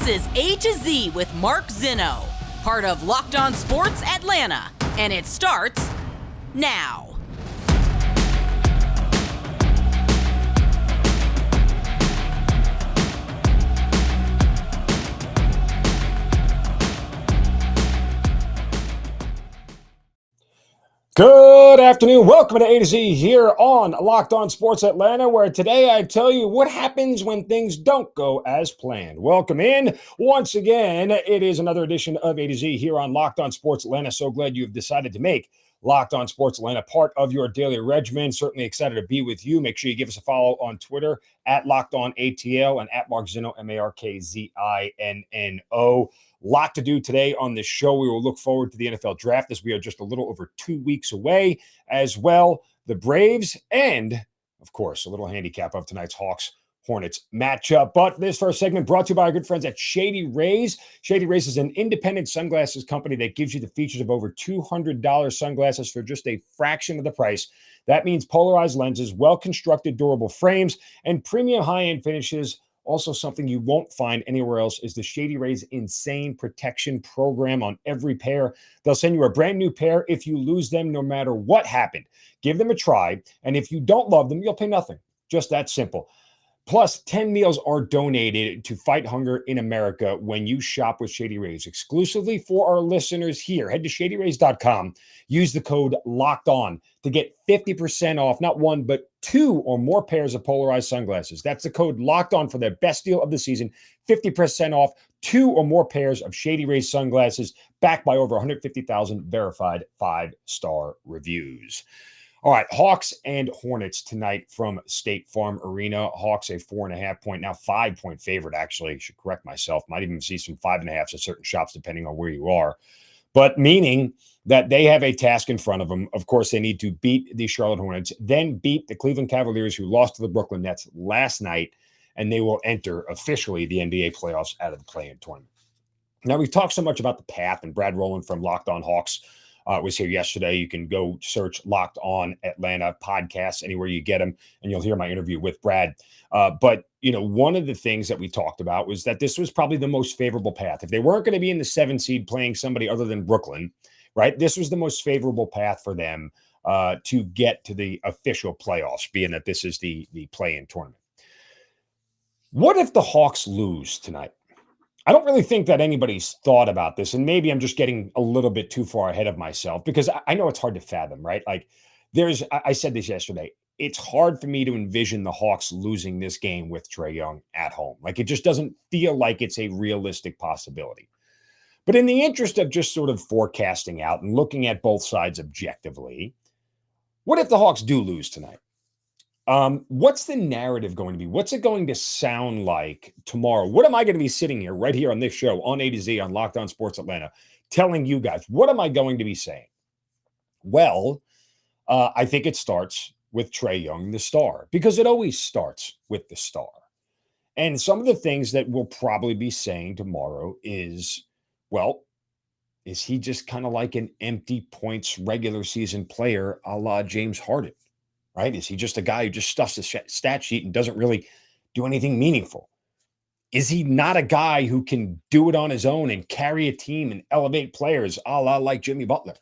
This is A to Z with Mark Zinno, part of Locked On Sports Atlanta, and it starts now. Good afternoon. Welcome to A to Z here on Locked On Sports Atlanta, where today I tell you what happens when things don't go as planned. Welcome in. Once again, it is another edition of A to Z here on Locked On Sports Atlanta. So glad you've decided to make Locked On Sports Atlanta part of your daily regimen. Certainly excited to be with you. Make sure you give us a follow on Twitter at Locked On ATL and at Mark Zinno, MarkZinno. Lot to do today on this show. We will look forward to the NFL draft as we are just a little over 2 weeks away, as well the Braves, and of course, a little handicap of tonight's Hawks Hornets matchup. But this first segment brought to you by our good friends at Shady Rays. Shady Rays is an independent sunglasses company that gives you the features of over $200 sunglasses for just a fraction of the price. That means polarized lenses, well-constructed durable frames, and premium high-end finishes. Also, something you won't find anywhere else is the Shady Rays Insane Protection Program on every pair. They'll send you a brand new pair if you lose them, no matter what happened. Give them a try, and if you don't love them, you'll pay nothing. Just that simple. Plus, 10 meals are donated to fight hunger in America when you shop with Shady Rays. Exclusively for our listeners here, head to shadyrays.com. Use the code LOCKEDON to get 50% off, not one, but 2 or more pairs of polarized sunglasses. That's the code LOCKEDON for their best deal of the season, 50% off, 2 or more pairs of Shady Rays sunglasses, backed by over 150,000 verified 5-star reviews. All right, Hawks and Hornets tonight from State Farm Arena. Hawks a 4.5-point, now 5-point favorite, actually. I should correct myself. Might even see some 5.5s at certain shops, depending on where you are. But meaning that they have a task in front of them. Of course, they need to beat the Charlotte Hornets, then beat the Cleveland Cavaliers, who lost to the Brooklyn Nets last night, and they will enter officially the NBA playoffs out of the play-in tournament. Now, we've talked so much about the path, and Brad Rowland from Locked On Hawks was here yesterday. You can go search Locked On Atlanta podcasts anywhere you get them, and you'll hear my interview with Brad. But, you know, one of the things that we talked about was that this was probably the most favorable path. If they weren't going to be in the 7 seed playing somebody other than Brooklyn, right, this was the most favorable path for them to get to the official playoffs, being that this is the play-in tournament. What if the Hawks lose tonight? I don't really think that anybody's thought about this, and maybe I'm just getting a little bit too far ahead of myself because I know it's hard to fathom, right? Like I said this yesterday, it's hard for me to envision the Hawks losing this game with Trae Young at home. Like it just doesn't feel like it's a realistic possibility. But in the interest of just sort of forecasting out and looking at both sides objectively, what if the Hawks do lose tonight? What's the narrative going to be? What's it going to sound like tomorrow? What am I going to be sitting here right here on this show on A to Z on Locked On Sports Atlanta telling you guys? What am I going to be saying? Well, I think it starts with Trae Young, the star, because it always starts with the star. And some of the things that we'll probably be saying tomorrow is, well, is he just kind of like an empty points regular season player a la James Harden? Right? Is he just a guy who just stuffs the stat sheet and doesn't really do anything meaningful? Is he not a guy who can do it on his own and carry a team and elevate players a la like Jimmy Butler?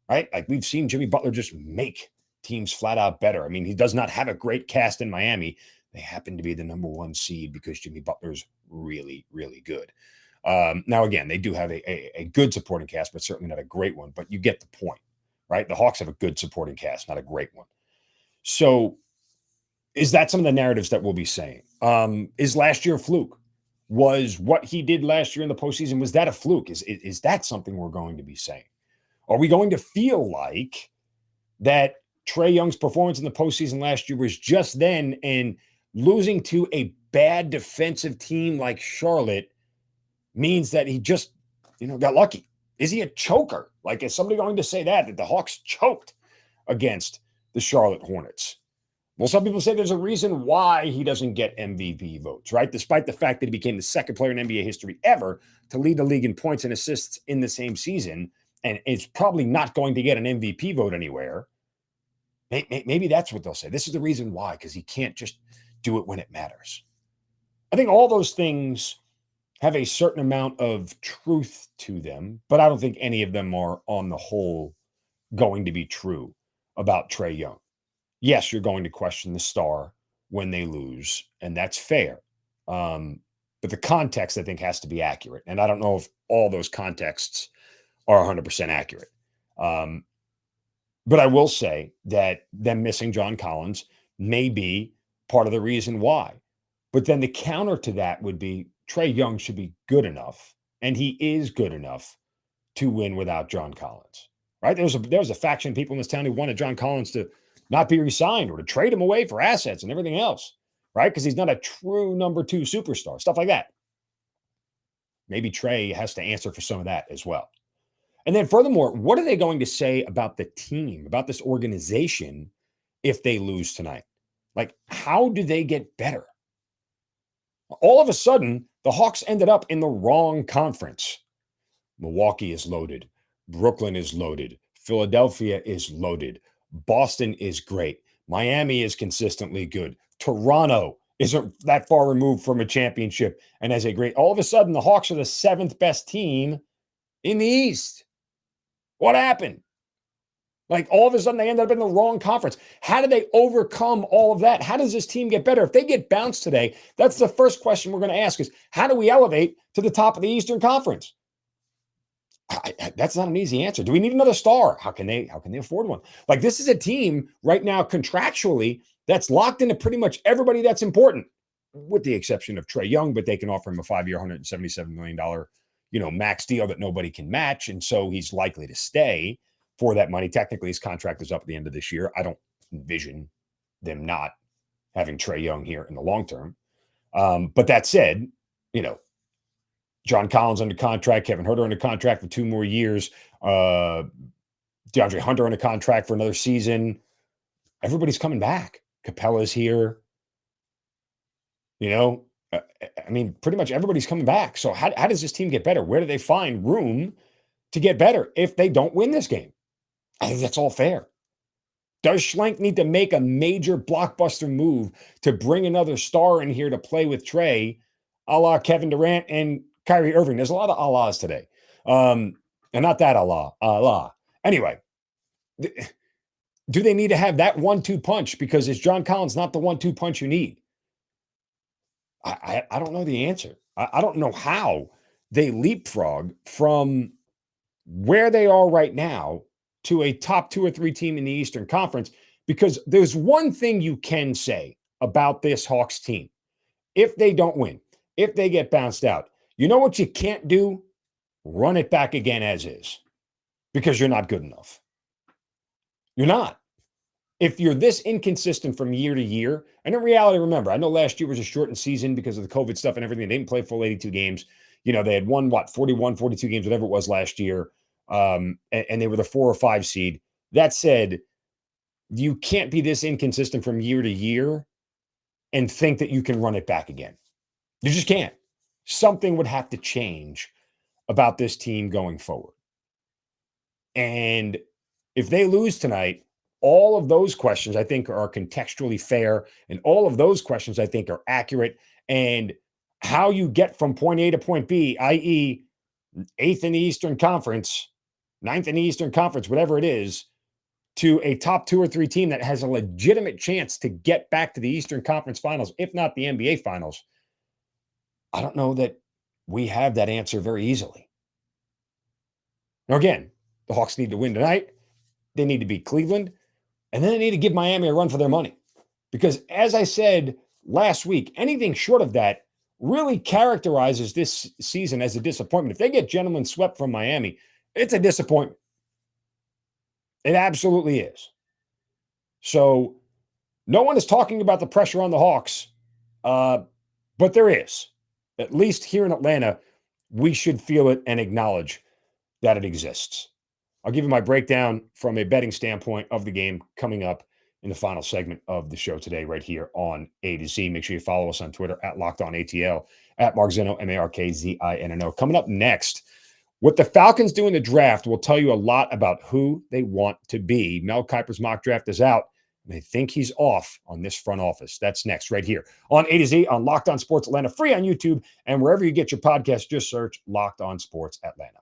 Right? Like we've seen Jimmy Butler just make teams flat out better. I mean, he does not have a great cast in Miami. They happen to be the number 1 seed because Jimmy Butler's really, really good. Now, again, they do have a good supporting cast, but certainly not a great one. But you get the point, right? The Hawks have a good supporting cast, not a great one. So is that some of the narratives that we'll be saying? Is last year a fluke? Was what he did last year in the postseason, was that a fluke? Is that something we're going to be saying? Are we going to feel like that Trae Young's performance in the postseason last year was just then, and losing to a bad defensive team like Charlotte means that he just, got lucky? Is he a choker? Like, is somebody going to say that the Hawks choked against the Charlotte Hornets? Well, some people say there's a reason why he doesn't get MVP votes, right? Despite the fact that he became the second player in NBA history ever to lead the league in points and assists in the same season, and it's probably not going to get an MVP vote anywhere. Maybe that's what they'll say. This is the reason why, because he can't just do it when it matters. I think all those things have a certain amount of truth to them, but I don't think any of them are on the whole going to be true about Trae Young. Yes, you're going to question the star when they lose, and that's fair. But the context, I think, has to be accurate. And I don't know if all those contexts are 100% accurate. But I will say that them missing John Collins may be part of the reason why. But then the counter to that would be Trae Young should be good enough, and he is good enough to win without John Collins, right? There was a faction of people in this town who wanted John Collins to not be re-signed or to trade him away for assets and everything else, right? Because he's not a true number 2 superstar, stuff like that. Maybe Trae has to answer for some of that as well. And then furthermore, what are they going to say about the team, about this organization if they lose tonight? Like, how do they get better? All of a sudden, the Hawks ended up in the wrong conference. Milwaukee is loaded. Brooklyn is loaded. Philadelphia is loaded. Boston is great. Miami is consistently good. Toronto isn't that far removed from a championship and has a great. All of a sudden, the Hawks are the 7th best team in the East. What happened? Like, all of a sudden, they ended up in the wrong conference. How do they overcome all of that? How does this team get better? If they get bounced today, that's the first question we're going to ask is, how do we elevate to the top of the Eastern Conference? That's not an easy answer. Do we need another star? How can they afford one? Like, this is a team right now contractually that's locked into pretty much everybody that's important, with the exception of Trae Young, but they can offer him a 5-year, $177 million, max deal that nobody can match. And so he's likely to stay for that money. Technically, his contract is up at the end of this year. I don't envision them not having Trae Young here in the long term. But that said, John Collins under contract, Kevin Huerter under contract for 2 more years, DeAndre Hunter under contract for another season. Everybody's coming back. Capella's here. Pretty much everybody's coming back. So how does this team get better? Where do they find room to get better if they don't win this game? I think that's all fair. Does Schlenk need to make a major blockbuster move to bring another star in here to play with Trae, a la Kevin Durant and Kyrie Irving? There's a lot of Allahs today. And not that Allah. Anyway, do they need to have that 1-2 punch? Because is John Collins not the 1-2 punch you need? I don't know the answer. I don't know how they leapfrog from where they are right now to a top 2 or 3 team in the Eastern Conference, because there's one thing you can say about this Hawks team. If they don't win, if they get bounced out, you know what you can't do? Run it back again as is, because you're not good enough. You're not. If you're this inconsistent from year to year, and in reality, remember, I know last year was a shortened season because of the COVID stuff and everything. They didn't play full 82 games. They had won, 41, 42 games, whatever it was last year. And they were the 4 or 5 seed. That said, you can't be this inconsistent from year to year and think that you can run it back again. You just can't. Something would have to change about this team going forward. And if they lose tonight, all of those questions, I think, are contextually fair. And all of those questions, I think, are accurate. And how you get from point A to point B, i.e., 8th in the Eastern Conference, 9th in the Eastern Conference, whatever it is, to a top 2 or 3 team that has a legitimate chance to get back to the Eastern Conference Finals, if not the NBA Finals, I don't know that we have that answer very easily. Now, again, the Hawks need to win tonight. They need to beat Cleveland. And then they need to give Miami a run for their money. Because as I said last week, anything short of that really characterizes this season as a disappointment. If they get gentlemen swept from Miami, it's a disappointment. It absolutely is. So no one is talking about the pressure on the Hawks, but there is. At least here in Atlanta, we should feel it and acknowledge that it exists. I'll give you my breakdown from a betting standpoint of the game coming up in the final segment of the show today, right here on A to Z. Make sure you follow us on Twitter at LockedOnATL, at Markzino, MarkZinno. Coming up next, what the Falcons do in the draft will tell you a lot about who they want to be. Mel Kiper's mock draft is out. and they think he's off on this front office. That's next right here on A to Z on Locked On Sports Atlanta, free on YouTube, and wherever you get your podcast, just search Locked On Sports Atlanta.